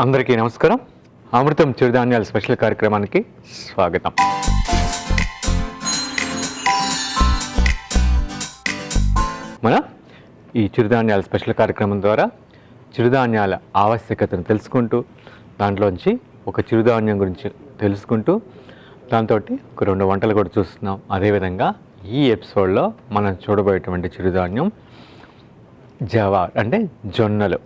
అందరికీ నమస్కారం. అమృతం చిరుధాన్యాల స్పెషల్ కార్యక్రమానికి స్వాగతం. మన ఈ చిరుధాన్యాల స్పెషల్ కార్యక్రమం ద్వారా చిరుధాన్యాల ఆవశ్యకతను తెలుసుకుంటూ దాంట్లోంచి ఒక చిరుధాన్యం గురించి తెలుసుకుంటూ దాంతో ఒక 2 వంటలు కూడా చూస్తున్నాం. అదేవిధంగా ఈ ఎపిసోడ్లో మనం చూడబోయేటువంటి చిరుధాన్యం జవార్ అంటే జొన్నలు.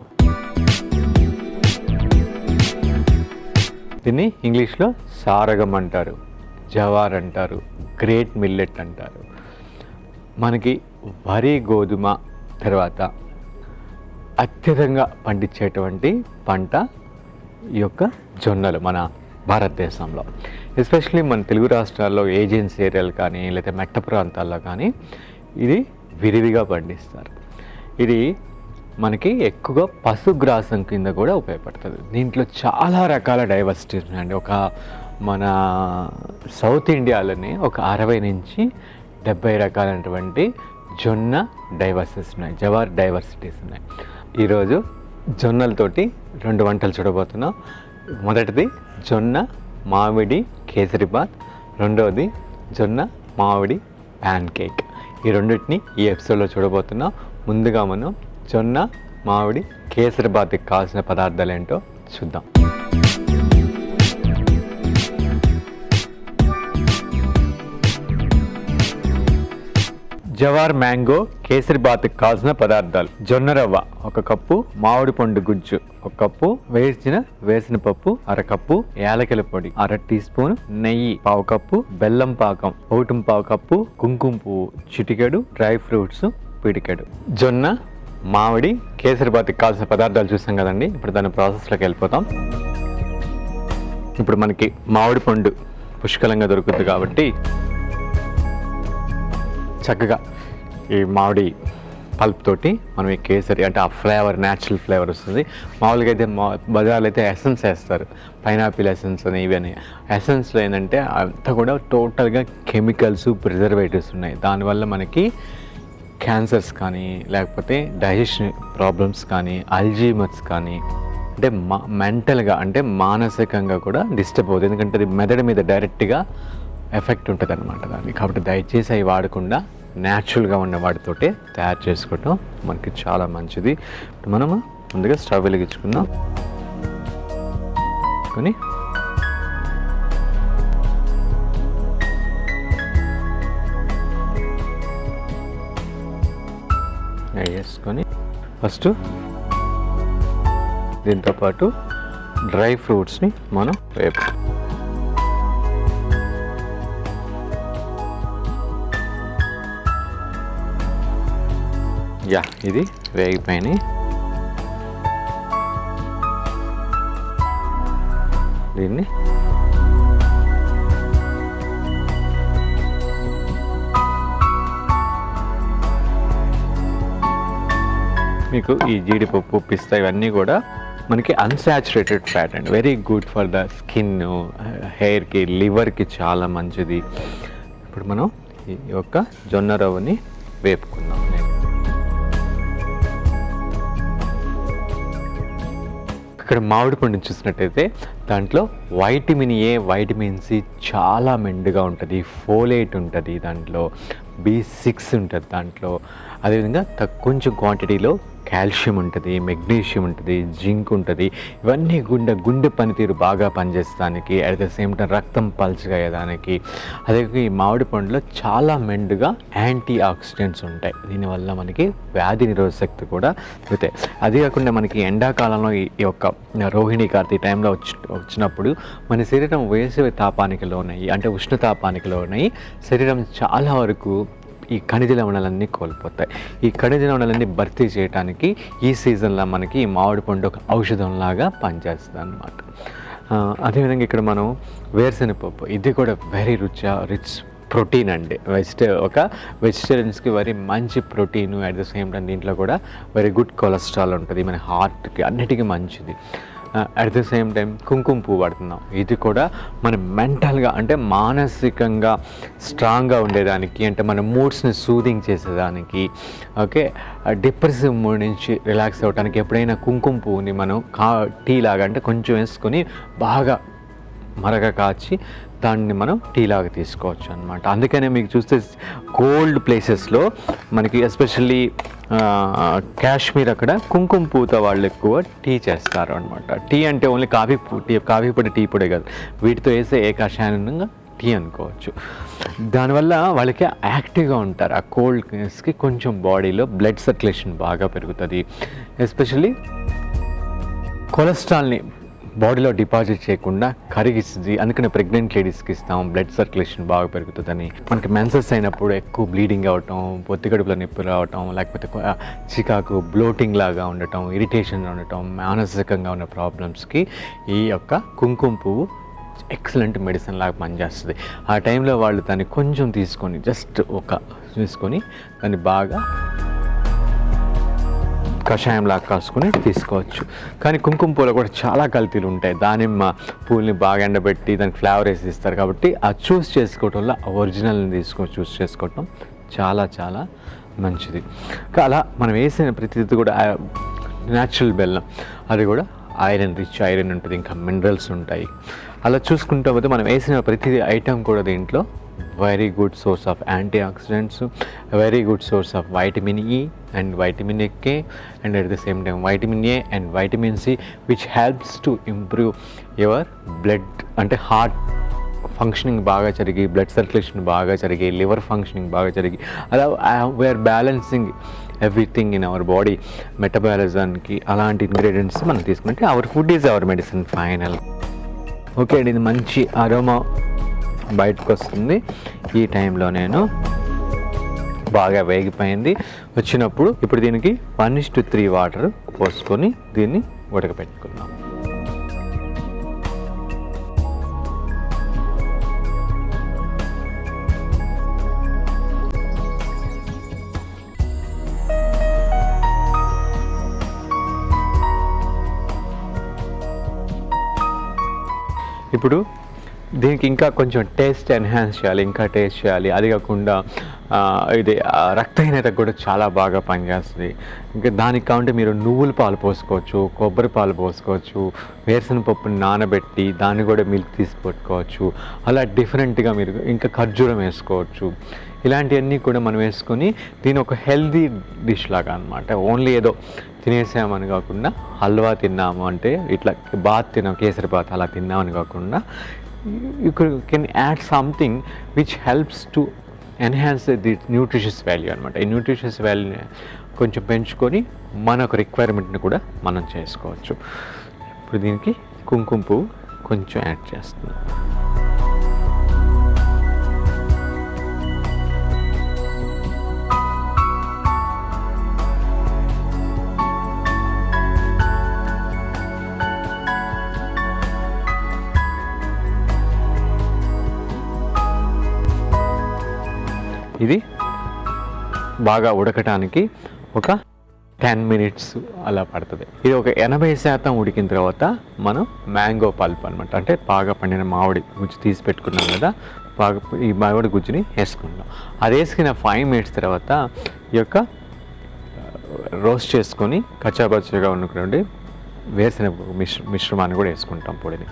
దీన్ని ఇంగ్లీష్లో సారగం అంటారు, జవార్ అంటారు, గ్రేట్ మిల్లెట్ అంటారు. మనకి వరి గోధుమ తర్వాత అత్యధికంగా పండించేటువంటి పంట ఈ యొక్క జొన్నలు మన భారతదేశంలో. ఎస్పెషల్లీ మన తెలుగు రాష్ట్రాల్లో ఏజెన్సీ ఏరియాలు కానీ లేదా మెట్ట ప్రాంతాల్లో కానీ ఇది విరివిగా పండిస్తారు. ఇది మనకి ఎక్కువగా పశుగ్రాసం కింద కూడా ఉపయోగపడుతుంది. దీంట్లో చాలా రకాల డైవర్సిటీస్ ఉన్నాయండి. మన సౌత్ ఇండియాలోనే ఒక 60 నుంచి 70 రకాలైనటువంటి జొన్న డైవర్సిటీస్ ఉన్నాయి, జవార్ డైవర్సిటీస్ ఉన్నాయి. ఈరోజు జొన్నలతోటి 2 వంటలు చూడబోతున్నాం. మొదటిది జొన్న మామిడి కేసరిబాత్, రెండవది జొన్న మామిడి ప్యాన్ కేక్. ఈ రెండింటిని ఈ ఎపిసోడ్లో చూడబోతున్నాం. ముందుగా మనం జొన్న మామిడి కేసరిబాత్కి కావాల్సిన పదార్థాలు ఏంటో చూద్దాం. జవార్ మ్యాంగో కేసరిబాత్కి కావాల్సిన పదార్థాలు: జొన్న రవ్వ 1 కప్పు, మామిడి పండు గుజ్జు 1 కప్పు, వేసిన పప్పు 1/2 కప్పు, యాలకుల పొడి 1/2 టీ స్పూన్, నెయ్యి 1/2 కప్పు, బెల్లం పాకం 1/4 కప్పు, కుంకుమ పువ్వు చిటికెడు, డ్రై ఫ్రూట్స్ పిడికెడు. జొన్న మామిడి కేసరిబాత్కి కావాల్సిన పదార్థాలు చూసాం కదండి. ఇప్పుడు దాని ప్రాసెస్లోకి వెళ్ళిపోతాం. ఇప్పుడు మనకి మామిడి పండు పుష్కలంగా దొరుకుతుంది కాబట్టి చక్కగా ఈ మామిడి పల్ప్ తోటి మనం ఈ కేసరి అంటే ఆ ఫ్లేవర్, న్యాచురల్ ఫ్లేవర్ వస్తుంది. మామూలుగా అయితే బజార్లో అయితే ఎసెన్స్ వేస్తారు, పైనాపిల్ ఎసెన్స్ అని ఇవి అని. ఎసెన్స్లో ఏంటంటే అంతా కూడా టోటల్గా కెమికల్స్, ప్రిజర్వేటివ్స్ ఉన్నాయి. దానివల్ల మనకి క్యాన్సర్స్ కానీ లేకపోతే డైజెషన్ ప్రాబ్లమ్స్ కానీ అల్జీమర్స్ కానీ అంటే మెంటల్గా అంటే మానసికంగా కూడా డిస్టర్బ్ అవుతుంది. ఎందుకంటే అది మెదడు మీద డైరెక్ట్గా ఎఫెక్ట్ ఉంటుంది అనమాట దాన్ని. కాబట్టి దయచేసి అవి వాడకుండా న్యాచురల్గా ఉన్న వాటితోటే తయారు చేసుకోవటం మనకి చాలా మంచిది. మనము ముందుగా స్టవ్ వెలిగించుకుందాం. కొని వేసుకొని ఫస్ట్ దీంతోపాటు డ్రై ఫ్రూట్స్ని మనం వేపు. ఇది వేగిపోయినాయి. దీన్ని మీకు ఈ జీడిపప్పు, పిస్తా ఇవన్నీ కూడా మనకి అన్సాచురేటెడ్ ఫ్యాట్ అండి. Very good for the skin, హెయిర్కి, లివర్కి చాలా మంచిది. ఇప్పుడు మనం ఈ యొక్క జొన్న రవ్వని వేపుకుందాం. ఇక్కడ మామిడి పండుని చూసినట్టయితే దాంట్లో వైటమిన్ ఏ, వైటమిన్ సి చాలా మెండుగా ఉంటుంది, ఫోలేట్ ఉంటుంది, దాంట్లో B6 ఉంటుంది దాంట్లో. అదేవిధంగా కొంచెం క్వాంటిటీలో కాల్షియం ఉంటుంది, మెగ్నీషియం ఉంటుంది, జింక్ ఉంటుంది. ఇవన్నీ గుండె పనితీరు బాగా పనిచేయడానికి, అట్ ద సేమ్ టైం రక్తం పల్చగా అయ్యేదానికి. అదే ఈ మామిడి పండులో చాలా మెండుగా యాంటీ ఆక్సిడెంట్స్ ఉంటాయి. దీనివల్ల మనకి వ్యాధి నిరోధక శక్తి కూడా పెరుగుతాయి. అదే కాకుండా మనకి ఎండాకాలంలో ఈ యొక్క రోహిణి కార్తీ టైంలో వచ్చినప్పుడు మన శరీరం వేసవి తాపానికి లోనయ్యి అంటే ఉష్ణతాపానికి లోనయ్యి శరీరం చాలా వరకు ఈ ఖనిజ లవణాలన్నీ కోల్పోతాయి. ఈ ఖనిజ లవణాలన్నీ భర్తీ చేయడానికి ఈ సీజన్లో మనకి ఈ మామిడి పండు ఒక ఔషధంలాగా పనిచేస్తుంది అన్నమాట. అదేవిధంగా ఇక్కడ మనం వేరుశనగపప్పు, ఇది కూడా వెరీ రిచ్ ప్రోటీన్ అండి. వెజిటేరియన్స్కి వెరీ మంచి protein. At the same time దీంట్లో కూడా వెరీ గుడ్ కొలెస్ట్రాల్ ఉంటుంది, మన హార్ట్కి అన్నిటికీ మంచిది. అట్ ద సేమ్ టైం కుంకుమ పువ్వు వాడుతున్నాం. ఇది కూడా మన మెంటల్గా అంటే మానసికంగా స్ట్రాంగ్గా ఉండేదానికి, అంటే మన మూడ్స్ని సూదింగ్ చేసేదానికి, ఓకే, డిప్రెసివ్ మూడ్ నుంచి రిలాక్స్ అవ్వడానికి ఎప్పుడైనా కుంకుమ పువ్వుని మనం టీ లాగా అంటే కొంచెం వేసుకొని బాగా మరగ కాచి దాన్ని మనం టీ లాగా తీసుకోవచ్చు అనమాట. అందుకనే మీకు చూస్తే కోల్డ్ ప్లేసెస్లో మనకి ఎస్పెషల్లీ కాశ్మీర్ అక్కడ కుంకుమ పూత వాళ్ళు ఎక్కువ టీ చేస్తారు అనమాట. టీ అంటే ఓన్లీ కాఫీ పొడి టీ పొడి కాదు, వీటితో వేసే ఏ కషాయంగా టీ అనుకోవచ్చు. దానివల్ల వాళ్ళకి యాక్టివ్గా ఉంటారు. ఆ కోల్డ్నెస్కి కొంచెం బాడీలో బ్లడ్ సర్క్యులేషన్ బాగా పెరుగుతుంది. ఎస్పెషల్లీ కొలెస్ట్రాల్ని బాడీలో డిపాజిట్ చేయకుండా కరిగిస్తుంది. అందుకని ప్రెగ్నెంట్ లేడీస్కి ఇస్తాం, బ్లడ్ సర్క్యులేషన్ బాగా పెరుగుతుందని. మనకి మెన్సెస్ అయినప్పుడు ఎక్కువ బ్లీడింగ్ అవ్వటం, పొత్తికడుపులో నొప్పి రావటం, లేకపోతే చికాకు, బ్లోటింగ్ లాగా ఉండటం, ఇరిటేషన్ ఉండటం, మానసికంగా ఉన్న ప్రాబ్లమ్స్కి ఈ యొక్క కుంకుమ పువ్వు ఎక్సలెంట్ మెడిసిన్ లాగా పనిచేస్తుంది. ఆ టైంలో వాళ్ళు దాన్ని కొంచెం తీసుకొని తీసుకొని దాన్ని బాగా కషాయంలాగా కాసుకొని తీసుకోవచ్చు. కానీ కుంకుమ పూలో కూడా చాలా కల్తీలు ఉంటాయి. దానిమ్మ పూల్ని బాగా ఎండబెట్టి దానికి ఫ్లేవర్ వేసి ఇస్తారు. కాబట్టి ఆ చూస్ చేసుకోవటం వల్ల ఒరిజినల్ని చూస్ చేసుకోవటం చాలా చాలా మంచిది. అలా మనం వేసిన ప్రతిదీ కూడా న్యాచురల్ బెల్లం, అది కూడా రిచ్ ఐరన్ ఉంటుంది, ఇంకా మినరల్స్ ఉంటాయి. అలా చూసుకుంటూ పోతే మనం వేసిన ప్రతి ఐటెం కూడా దీంట్లో very good source of antioxidants, a very good source of vitamin E and vitamin K, and at the same time vitamin A and vitamin C, which helps to improve your blood అంటే heart functioning బాగా జరిగి, blood circulation బాగా జరిగి, liver functioning బాగా జరిగి, అలా we're balancing everything in our body మెటబాలిజంకి. అలాంటి ఇంగ్రీడియంట్స్ మనం తీసుకుంటే our food is our medicine final. Okay అండి, ఇది మంచి అరోమా బయటకు వస్తుంది. ఈ టైంలో నేను బాగా వేగిపోయింది వచ్చినప్పుడు ఇప్పుడు దీనికి 1:3 వాటర్ పోసుకొని దీన్ని ఉడకపెట్టుకుందాం. ఇప్పుడు దీనికి ఇంకా కొంచెం టేస్ట్ ఎన్హాన్స్ చేయాలి, ఇంకా టేస్ట్ చేయాలి. అది కాకుండా ఇది రక్తహీనతకు కూడా చాలా బాగా పనిచేస్తుంది. ఇంకా దానికి కావాలంటే మీరు నువ్వుల పాలు పోసుకోవచ్చు, కొబ్బరి పాలు పోసుకోవచ్చు, వేరుశనగ పప్పుని నానబెట్టి దాన్ని కూడా మిల్క్ తీసి పెట్టుకోవచ్చు. అలా డిఫరెంట్గా మీరు ఇంకా ఖర్జూరం వేసుకోవచ్చు. ఇలాంటివన్నీ కూడా మనం వేసుకొని దీని ఒక హెల్దీ డిష్ లాగా అనమాట. ఓన్లీ ఏదో తినేసామని కాకుండా, హల్వా తిన్నాము అంటే ఇట్లా బాత్ తిన్నాం, కేసరి బాత్ అలా తిన్నామని కాకుండా you can add something which helps to enhance the nutritious value అనమాట. ఈ న్యూట్రిషియస్ వాల్యూని కొంచెం పెంచుకొని మనకు రిక్వైర్మెంట్ని కూడా మనం చేసుకోవచ్చు. ఇప్పుడు దీనికి కుంకుమ పువ్వు కొంచెం యాడ్ చేస్తున్నాం. ఇది బాగా ఉడకటానికి ఒక 10 minutes అలా పడుతుంది. ఇది ఒక 80% ఉడికిన తర్వాత మనం మ్యాంగో పల్ప్ అనమాట, అంటే బాగా పండిన మామిడి గుజ్జు తీసి పెట్టుకున్నాం కదా, బాగా ఈ మామిడి గుజ్జుని వేసుకుందాం. అది వేసుకున్న 5 minutes తర్వాత ఈ యొక్క రోస్ట్ చేసుకొని కచ్చాపచ్చగా ఉన్నటువంటి వేరుశనగ మిశ్రమాన్ని కూడా వేసుకుంటాం పొడిని.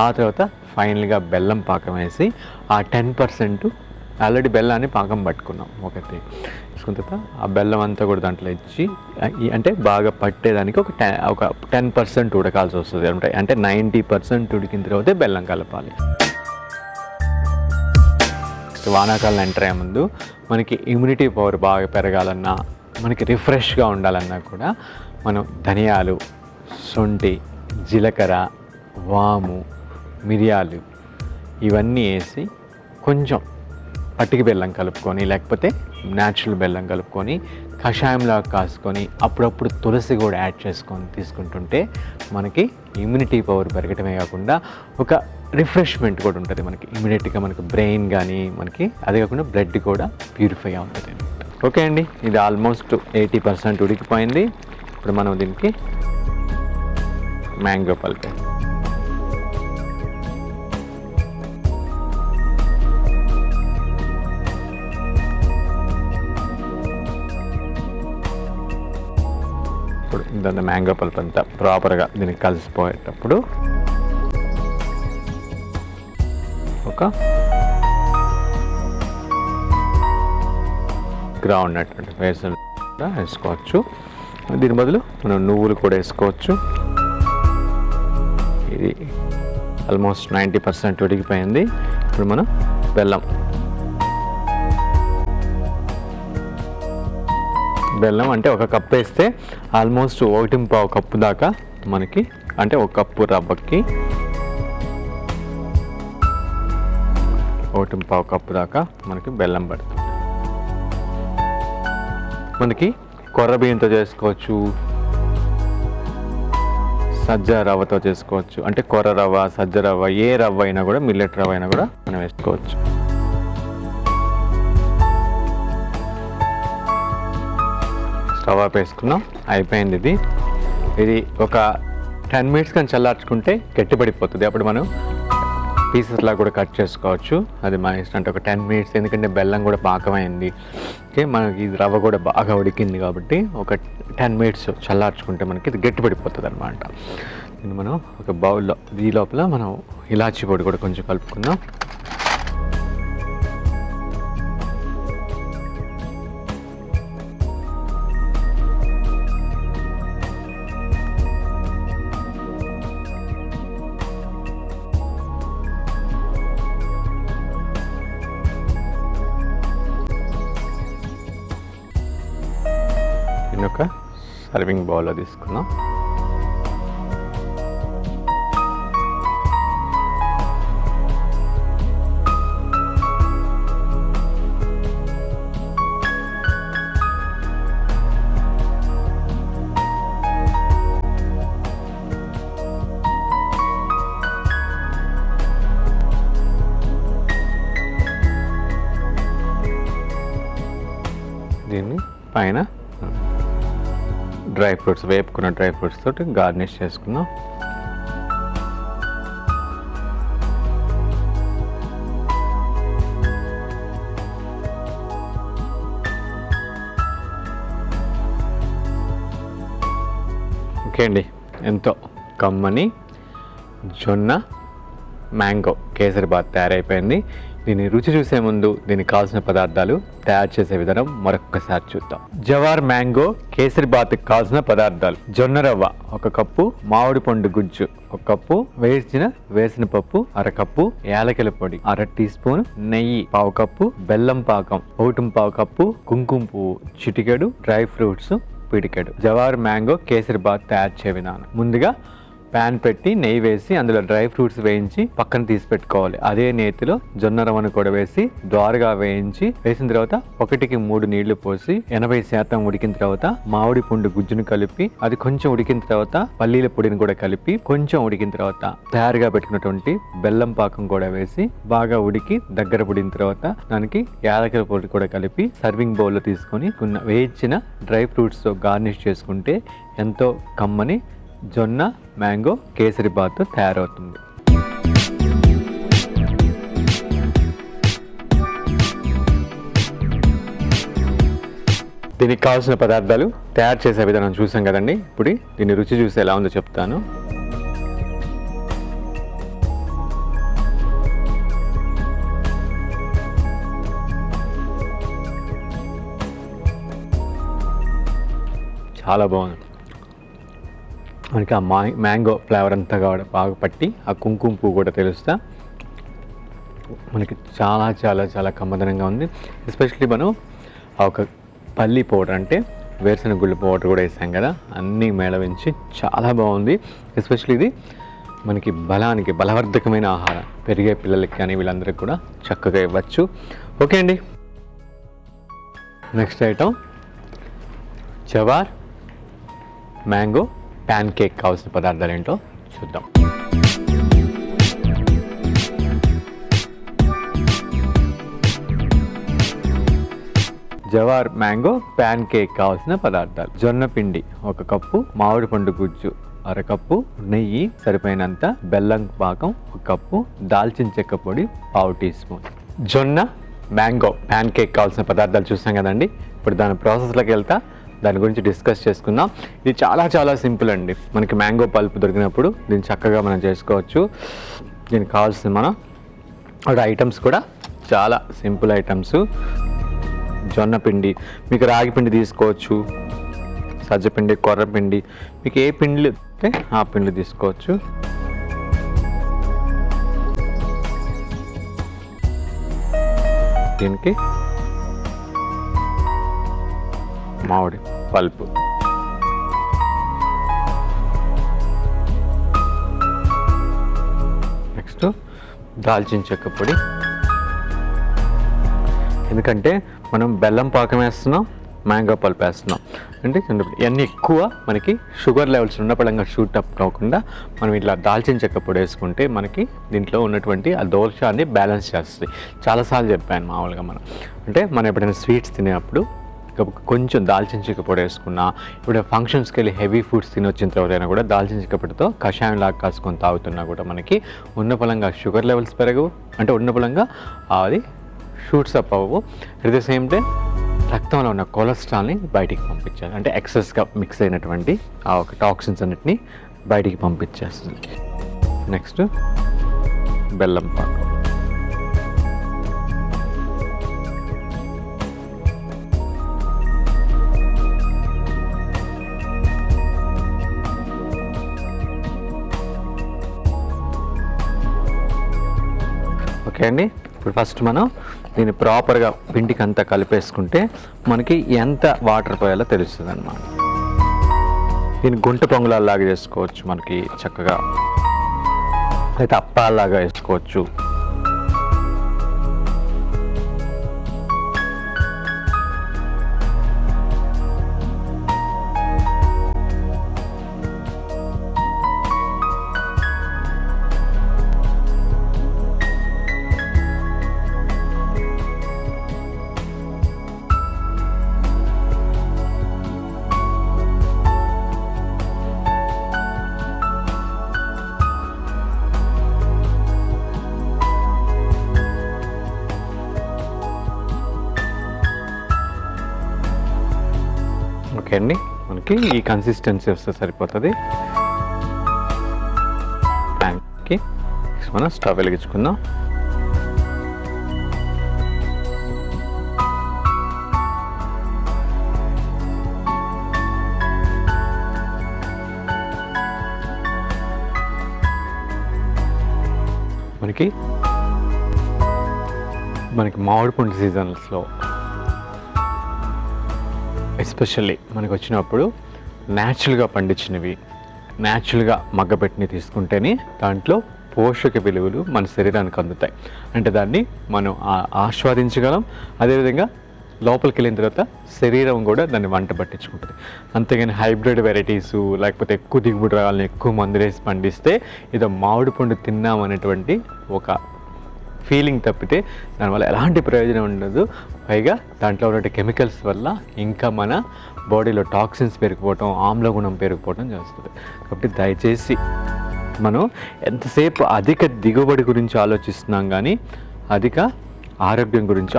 ఆ తర్వాత ఫైనల్గా బెల్లం పాకం వేసి ఆ 10% ఆల్రెడీ బెల్లాన్ని పాకం పట్టుకున్నాం ఒకటి వేసుకున్న తర్వాత ఆ బెల్లం అంతా కూడా దాంట్లో ఇచ్చి అంటే బాగా పట్టేదానికి ఒక 10% ఉడకాల్సి వస్తుంది అంటే 90% ఉడికిన తర్వాత బెల్లం కలపాలి. వానాకాలం ఎంటర్ అయ్యే ముందు మనకి ఇమ్యూనిటీ పవర్ బాగా పెరగాలన్నా, మనకి రిఫ్రెష్గా ఉండాలన్నా కూడా మనం ధనియాలు, శొంఠి, జీలకర్ర, వాము, మిరియాలు ఇవన్నీ వేసి కొంచెం పట్టిక బెల్లం కలుపుకొని, లేకపోతే న్యాచురల్ బెల్లం కలుపుకొని కషాయంలా కాసుకొని అప్పుడప్పుడు తులసి కూడా యాడ్ చేసుకొని తీసుకుంటుంటే మనకి ఇమ్యూనిటీ పవర్ పెరగటమే కాకుండా ఒక రిఫ్రెష్మెంట్ కూడా ఉంటుంది. మనకి ఇమీడియట్గా మనకి బ్రెయిన్ కానీ మనకి అదే కాకుండా బ్లడ్ కూడా ప్యూరిఫై అవుతుంది. ఓకే అండి, ఇది ఆల్మోస్ట్ 80% ఉడికిపోయింది. ఇప్పుడు మనం దీనికి మ్యాంగో పల్ప్. ఇప్పుడు ఇంత మ్యాంగో పల్ప్ అంతా ప్రాపర్గా దీనికి కలిసిపోయేటప్పుడు ఒక గ్రౌండ్ నట్ అంటే వేరుశనగ వేసుకోవచ్చు. దీని బదులు మనం నువ్వులు కూడా వేసుకోవచ్చు. ఇది ఆల్మోస్ట్ 90% ఉడికిపోయింది. ఇప్పుడు మనం బెల్లం అంటే ఒక కప్పు వేస్తే ఆల్మోస్ట్ 1.5 కప్పు దాకా మనకి, అంటే ఒక కప్పు రవ్వకి 1.5 కప్పు దాకా మనకి బెల్లం పడుతుంది. మనకి కొర్ర బియ్యంతో చేసుకోవచ్చు, సజ్జ రవ్వతో చేసుకోవచ్చు. అంటే కొర్ర రవ్వ, సజ్జ రవ్వ, ఏ రవ్వ అయినా కూడా, మిల్లెట్ రవ్వ అయినా కూడా మనం వేసుకోవచ్చు. స్టవ్ ఆఫ్ వేసుకున్నాం, అయిపోయింది. ఇది ఒక 10 మినిట్స్ కానీ చల్లార్చుకుంటే గట్టిపడిపోతుంది. అప్పుడు మనం పీసెస్లా కూడా కట్ చేసుకోవచ్చు. అది మన ఇష్టం. అంటే ఒక 10 మినిట్స్, ఎందుకంటే బెల్లం కూడా పాకమైంది. ఓకే, మనకి ఇది రవ్వ కూడా బాగా ఉడికింది కాబట్టి ఒక 10 మినిట్స్ చల్లార్చుకుంటే మనకి ఇది గట్టిపడిపోతుంది అనమాట. దీన్ని మనం ఒక బౌల్లో, ఈ లోపల మనం ఇలాచీ పొడి కూడా కొంచెం కలుపుకుందాం. ఒక సర్వింగ్ బౌల్లో తీసుకుందాం. దీన్ని పైన డ్రై ఫ్రూట్స్, వేపుకున్న డ్రై ఫ్రూట్స్ తోటి గార్నిష్ చేసుకుందాం. ఓకే అండి, ఎంతో కమ్మని జొన్న మ్యాంగో కేసరిబాత్ తయారైపోయింది. దీన్ని రుచి చూసే ముందు దీనికి కావాల్సిన పదార్థాలు, తయారు చేసే విధానం మరొకసారి చూద్దాం. జవార్ మ్యాంగో కేసరిబాత్కి కావాల్సిన పదార్థాలు: జొన్న రవ్వ 1 కప్పు, మామిడి పండు గుజ్జు 1 కప్పు, వేసిన పప్పు 1/2 కప్పు, యాలకుల పొడి 1/2 టీ స్పూన్, నెయ్యి 1/2 కప్పు, బెల్లం పాకం 1.5 కప్పు, కుంకుమ పువ్వు చిటికెడు, డ్రై ఫ్రూట్స్ పిడికెడు. జవార్ మ్యాంగో కేసరిబాత్ తయారు చేసే విధానం: ముందుగా ప్యాన్ పెట్టి నెయ్యి వేసి అందులో డ్రై ఫ్రూట్స్ వేయించి పక్కన తీసి పెట్టుకోవాలి. అదే నేతిలో జొన్న రవ్వను కూడా వేసి ద్వారగా వేసిన తర్వాత 1కి 3 నీళ్లు పోసి 80% ఉడికిన తర్వాత మామిడి పండు గుజ్జును కలిపి, అది కొంచెం ఉడికిన తర్వాత పల్లీల పొడిని కూడా కలిపి, కొంచెం ఉడికిన తర్వాత తయారుగా పెట్టుకున్నటువంటి బెల్లం పాకం కూడా వేసి బాగా ఉడికి దగ్గర పడిన తర్వాత దానికి యాలకుల పొడి కూడా కలిపి సర్వింగ్ బౌల్లో తీసుకొని వేయించిన డ్రై ఫ్రూట్స్తో గార్నిష్ చేసుకుంటే ఎంతో కమ్మని జొన్న మ్యాంగో కేసరిబాత్ తయారవుతుంది. దీనికి కావాల్సిన పదార్థాలు, తయారు చేసే విధానం చూసాం కదండి. ఇప్పుడు దీన్ని రుచి చూసి ఎలా ఉందో చెప్తాను. చాలా బాగుంది. మనకి ఆ మ్యాంగో ఫ్లేవర్ అంతా కూడా బాగా పట్టి, ఆ కుంకుమ పువ్వు కూడా తెలుస్తా మనకి చాలా చాలా చాలా కమ్మదనంగా ఉంది. ఎస్పెషల్లీ మనం ఒక పల్లి పౌడర్, అంటే వేరుశనగ గుళ్ళు పౌడర్ కూడా వేసాం కదా, అన్నీ మేళవించి చాలా బాగుంది. ఎస్పెషల్లీ ఇది మనకి బలవర్ధకమైన ఆహారం, పెరిగే పిల్లలకి కానీ వీళ్ళందరికీ కూడా చక్కగా ఇవ్వచ్చు. ఓకే అండి, next item jowar mango pan cake. కావాల్సిన పదార్థాలు ఏంటో చూద్దాం. జవార్ మ్యాంగో ప్యాన్ కేక్ కావాల్సిన పదార్థాలు: జొన్న పిండి 1 కప్పు, మామిడి పండు గుజ్జు అరకప్పు నెయ్యి, సరిపోయినంత బెల్లం పాకం 1 కప్పు, దాల్చిన చెక్క పొడి 1/2 టీ స్పూన్. జొన్న మ్యాంగో ప్యాన్ కేక్ కావాల్సిన పదార్థాలు చూసాం కదండి. ఇప్పుడు దాని ప్రాసెస్లోకి వెళ్తా, దాని గురించి డిస్కస్ చేసుకుందాం. ఇది చాలా సింపుల్ అండి. మనకి మ్యాంగో పల్ప్ దొరికినప్పుడు దీన్ని చక్కగా మనం చేసుకోవచ్చు. దీనికి కావాల్సిన మన ఐటమ్స్ కూడా చాలా సింపుల్ ఐటమ్స్. జొన్న పిండి, మీకు రాగి పిండి తీసుకోవచ్చు, సజ్జపిండి, కొర్రపిండి, మీకు ఏ పిండిలు అయితే ఆ పిండి తీసుకోవచ్చు. దీనికి మామిడి పల్పు, నెక్స్ట్ దాల్చిన చెక్క పొడి. ఎందుకంటే మనం బెల్లం పాకం వేస్తున్నాం, మ్యాంగో పల్ప్ వేస్తున్నాం అంటే ఇవన్నీ ఎక్కువ మనకి షుగర్ లెవెల్స్ ఉన్నపడంగా షూట్ అప్ కాకుండా మనం ఇట్లా దాల్చిన చెక్క పొడి వేసుకుంటే మనకి దీంట్లో ఉన్నటువంటి ఆ దోషాన్ని బ్యాలెన్స్ చేస్తుంది. చాలాసార్లు చెప్పాను మామూలుగా మనం ఎప్పుడైనా స్వీట్స్ తినేటప్పుడు కొంచెం దాల్చిన చెక్క పొడి వేసుకున్నా, ఇప్పుడు ఫంక్షన్స్కి వెళ్ళి హెవీ ఫుడ్స్ తినొచ్చిన తర్వాత అయినా కూడా దాల్చిన చెక్క పొడితో కషాయం లాగా కాసుకొని తాగుతున్నా కూడా మనకి ఉన్నపలంగా షుగర్ లెవెల్స్ పెరగవు, అంటే ఉన్నపలంగా అది షూట్స్ అప్ అవ్వవు. అట్ ద సేమ్ టైం రక్తంలో ఉన్న కొలెస్ట్రాల్ని బయటికి పంపించాలి, అంటే ఎక్సెస్గా మిక్స్ అయినటువంటి ఆ ఒక టాక్సిన్స్ అన్నిటిని బయటికి పంపించేస్తుంది. నెక్స్ట్ బెల్లం పాకం. ఓకే అండి, ఇప్పుడు ఫస్ట్ మనం దీన్ని ప్రాపర్గా పిండికి అంతా కలిపేసుకుంటే మనకి ఎంత వాటర్ పోయాలో తెలుస్తుంది అన్నమాట. దీన్ని గుంట పొంగలాగా చేసుకోవచ్చు, మనకి చక్కగా అయితే అప్పాలాగా వేసుకోవచ్చు. ఓకే అండి, మనకి ఈ కన్సిస్టెన్సీ వస్తే సరిపోతుంది. ప్యాన్కి మనం స్టవ్ వెలిగించుకుందాం. మనకి మామిడి పండు సీజన్స్లో ఎస్పెషల్లీ మనకు వచ్చినప్పుడు న్యాచురల్గా పండించినవి, న్యాచురల్గా మగ్గబెట్టినవి తీసుకుంటేనే దాంట్లో పోషక విలువలు మన శరీరానికి అందుతాయి. అంటే దాన్ని మనం ఆస్వాదించగలం, అదేవిధంగా లోపలికి వెళ్ళిన తర్వాత శరీరం కూడా దాన్ని వంట పట్టించుకుంటుంది. అంతేగాని హైబ్రిడ్ వెరైటీసు లేకపోతే ఎక్కువ దిగుబడి రావాలని ఎక్కువ మందులు వేసి పండిస్తే ఏదో మామిడి పండు తిన్నామనేటువంటి ఒక ఫీలింగ్ తప్పితే దానివల్ల ఎలాంటి ప్రయోజనం ఉండదు. పైగా దాంట్లో ఉన్న కెమికల్స్ వల్ల ఇంకా మన బాడీలో టాక్సిన్స్ పెరిగిపోవటం, ఆమ్లగుణం పెరిగిపోవటం చేస్తుంది. కాబట్టి దయచేసి మనం ఎంతసేపు అధిక దిగుబడి గురించి ఆలోచిస్తున్నాం కానీ అధిక ఆరోగ్యం గురించి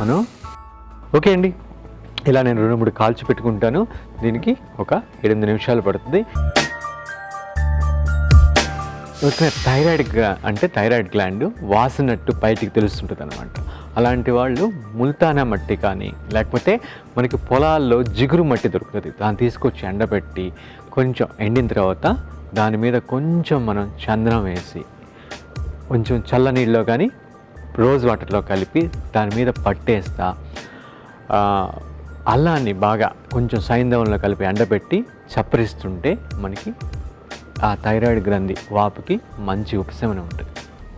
మనం ఓకే అండి, ఇలా నేను 2-3 కాల్చి పెట్టుకుంటాను. దీనికి ఒక 8 నిమిషాలు పడుతుంది. థైరాయిడ్ గ్లాండ్ వాసనట్టు బయటికి తెలుస్తుంటుంది అనమాట. అలాంటి వాళ్ళు ముల్తానా మట్టి కానీ లేకపోతే మనకి పొలాల్లో జిగురు మట్టి దొరుకుతుంది, దాన్ని తీసుకొచ్చి ఎండబెట్టి కొంచెం ఎండిన తర్వాత దాని మీద కొంచెం మనం చందనం వేసి కొంచెం చల్ల నీళ్ళలో కానీ రోజ్ వాటర్లో కలిపి దాని మీద పట్టేస్తా, అల్లాన్ని బాగా కొంచెం సైంధవంలో కలిపి ఎండబెట్టి చప్పరిస్తుంటే మనకి ఆ థైరాయిడ్ గ్రంథి వాపుకి మంచి ఉపశమనం ఉంటుంది.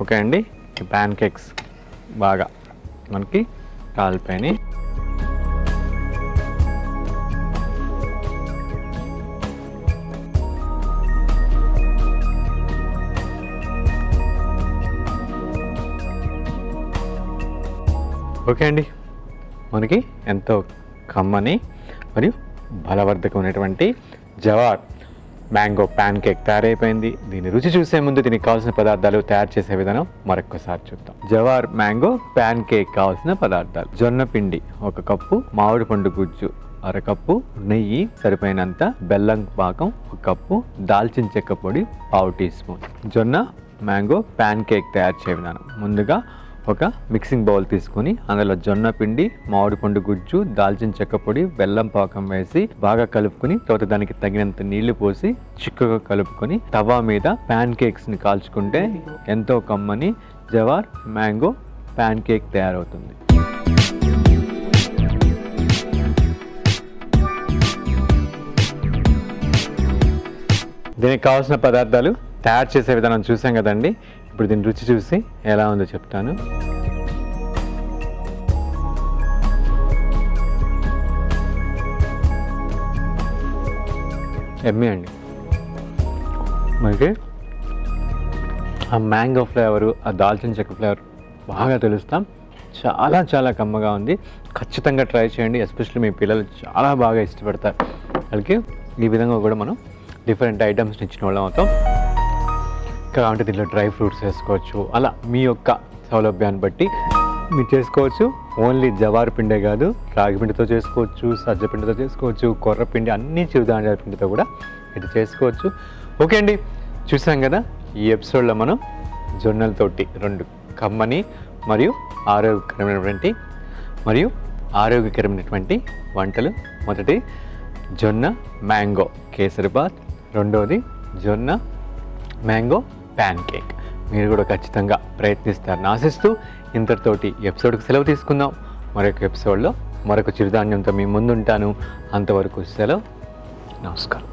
ఓకే అండి, ఈ ప్యాన్ కేక్స్ బాగా మనకి కాలిపోయినాయి. ఓకే అండి, మనకి ఎంతో కమ్మని మరియు బలవర్ధకమైనటువంటి జవార్ మ్యాంగో ప్యాన్ కేక్ తయారైపోయింది. దీని రుచి చూసే ముందు దీనికి కావాల్సిన పదార్థాలు, తయారు చేసే విధానం మరొకసారి చూద్దాం. జవార్ మ్యాంగో ప్యాన్ కేక్ కావాల్సిన పదార్థాలు: జొన్న పిండి 1 కప్పు, మామిడి పండు గుజ్జు 1/2 కప్పు, నెయ్యి సరిపోయినంత, బెల్లం పాకం 1 కప్పు, దాల్చిన చెక్క పొడి 1/2 టీ స్పూన్. జొన్న మ్యాంగో ప్యాన్ కేక్ తయారు చేయ విధానం: ముందుగా ఒక మిక్సింగ్ బౌల్ తీసుకుని అందులో జొన్న పిండి, మామిడి పండు గుజ్జు, దాల్చిన చెక్క పొడి, బెల్లం పాకం వేసి బాగా కలుపుకొని తర్వాత దానికి తగినంత నీళ్లు పోసి చిక్కగా కలుపుకొని తవా మీద ప్యాన్ కేక్స్ని కాల్చుకుంటే ఎంతో కమ్మని జవార్ మ్యాంగో ప్యాన్ కేక్ తయారవుతుంది. దీనికి కావాల్సిన పదార్థాలు, తయారు చేసే విధానం చూసాం కదండి. ఇప్పుడు దీని రుచి చూసి ఎలా ఉందో చెప్తాను. ఎమ్మి అండి. మనకి ఆ మ్యాంగో ఫ్లేవరు, ఆ దాల్చిన చెక్క ఫ్లేవర్ బాగా తెలుస్తాం. చాలా చాలా కమ్మగా ఉంది. ఖచ్చితంగా ట్రై చేయండి. ఎస్పెషల్లీ మీ పిల్లలు చాలా బాగా ఇష్టపడతారు. వాళ్ళకి ఈ విధంగా కూడా మనం డిఫరెంట్ ఐటమ్స్ని ఇచ్చిన వాళ్ళం అవుతాం. కావాలంటే దీంట్లో డ్రై ఫ్రూట్స్ వేసుకోవచ్చు. అలా మీ యొక్క సౌలభ్యాన్ని బట్టి మీరు చేసుకోవచ్చు. ఓన్లీ జవార్ పిండే కాదు, రాగి పిండితో చేసుకోవచ్చు, సజ్జ పిండితో చేసుకోవచ్చు, కొర్ర పిండి, అన్ని చిరుధాన్యాల పిండితో కూడా ఇది చేసుకోవచ్చు. ఓకే అండి, చూసాం కదా ఈ ఎపిసోడ్లో మనం జొన్నలతోటి 2 కమ్మని మరియు ఆరోగ్యకరమైనటువంటి వంటలు. మొదటి జొన్న మ్యాంగో కేసరిబాత్, రెండోది జొన్న మ్యాంగో ప్యాన్ కేక్. మీరు కూడా ఖచ్చితంగా ప్రయత్నిస్తారని ఆశిస్తూ ఇంతటితోటి ఎపిసోడ్కి సెలవు తీసుకుందాం. మరొక ఎపిసోడ్లో మరొక చిరుధాన్యంతో మీ ముందుంటాను. అంతవరకు సెలవు. నమస్కారం.